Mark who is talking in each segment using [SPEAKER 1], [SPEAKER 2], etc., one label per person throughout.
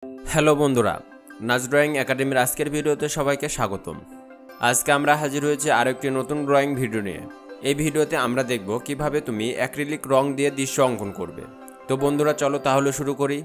[SPEAKER 1] Hello বন্ধুরা, নাস drawing একাডেমির আজকের ভিডিওতে সবাইকে স্বাগতম। আজকে আমরা হাজির হয়েছি আরও একটি নতুন ড্রয়িং ভিডিও নিয়ে। এই ভিডিওতে আমরা দেখব কিভাবে তুমি অ্যাক্রিলিক রং দিয়ে দৃশ্য অঙ্কন করবে। তো বন্ধুরা চলো তাহলে শুরু করি।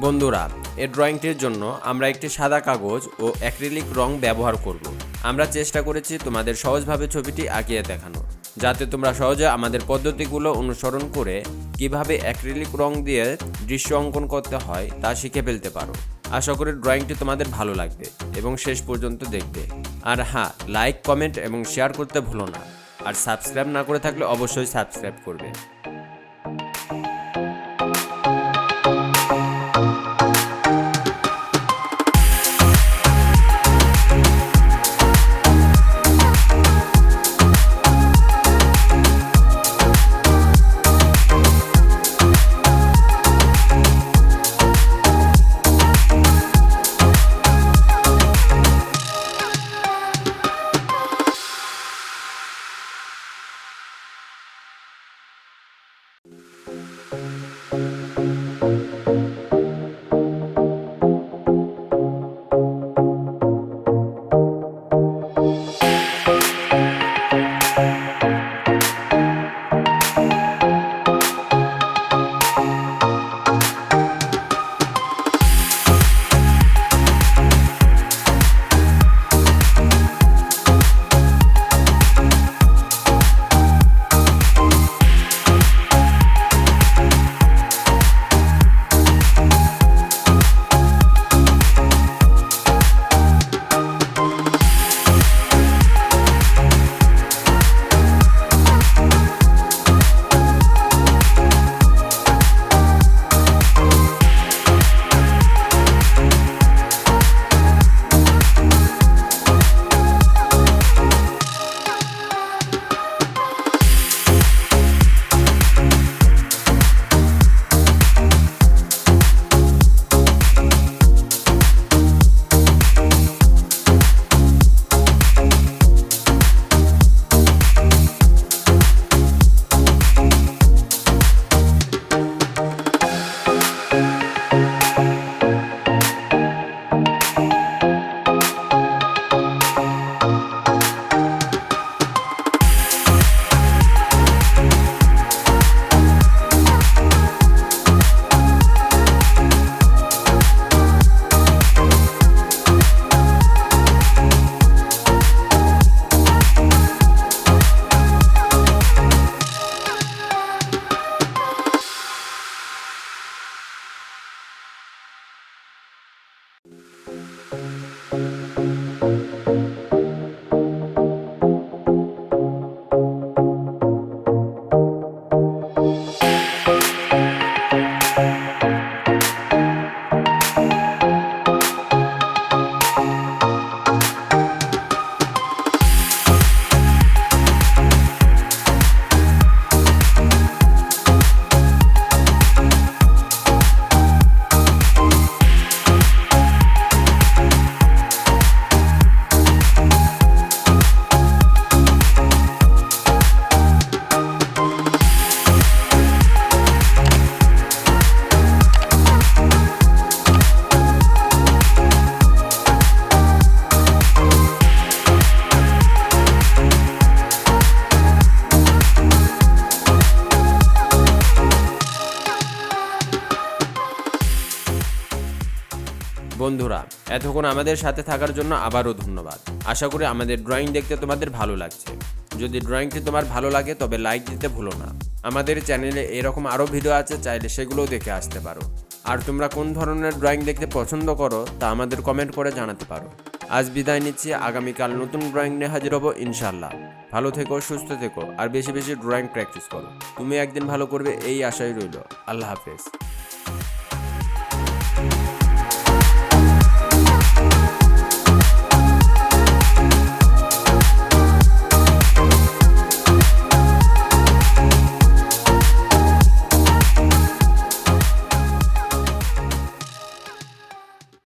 [SPEAKER 1] বন্ধুরা, এই ড্রয়িংটির জন্য আমরা একটি সাদা কাগজ ও অ্যাক্রিলিক রং ব্যবহার করব। আমরা চেষ্টা করেছি তোমাদের সহজভাবে ছবিটি আঁকিয়ে দেখানো, যাতে তোমরা সহজে আমাদের পদ্ধতিগুলো অনুসরণ করে কিভাবে অ্যাক্রিলিক রং দিয়ে দৃশ্য অঙ্কন করতে হয় তা শিখে ফেলতে পারো। আশা করি ড্রয়িংটি তোমাদের ভালো লাগবে এবং শেষ পর্যন্ত দেখবে। আর হ্যাঁ, লাইক, কমেন্ট এবং শেয়ার করতে ভুলো না। আর সাবস্ক্রাইব না করে থাকলে অবশ্যই সাবস্ক্রাইব করবে। বন্ধুরা, এতক্ষণ আমাদের সাথে থাকার জন্য আবারও ধন্যবাদ। আশা করি আমাদের ড্রয়িং দেখতে তোমাদের ভালো লাগছে। যদি ড্রয়িংটি তোমার ভালো লাগে তবে লাইক দিতে ভুলো না। আমাদের চ্যানেলে এরকম আরও ভিডিও আছে, চাইলে সেগুলোও দেখে আসতে পারো। আর তোমরা কোন ধরনের ড্রয়িং দেখতে পছন্দ করো তা আমাদের কমেন্ট করে জানাতে পারো। আজ বিদায় নিচ্ছি, আগামীকাল নতুন ড্রয়িং নিয়ে হাজির হবো ইনশাল্লাহ। ভালো থেকো, সুস্থ থেকো আর বেশি বেশি ড্রয়িং প্র্যাকটিস করো। তুমি একদিন ভালো করবে এই আশাই রইল। আল্লাহ হাফেজ।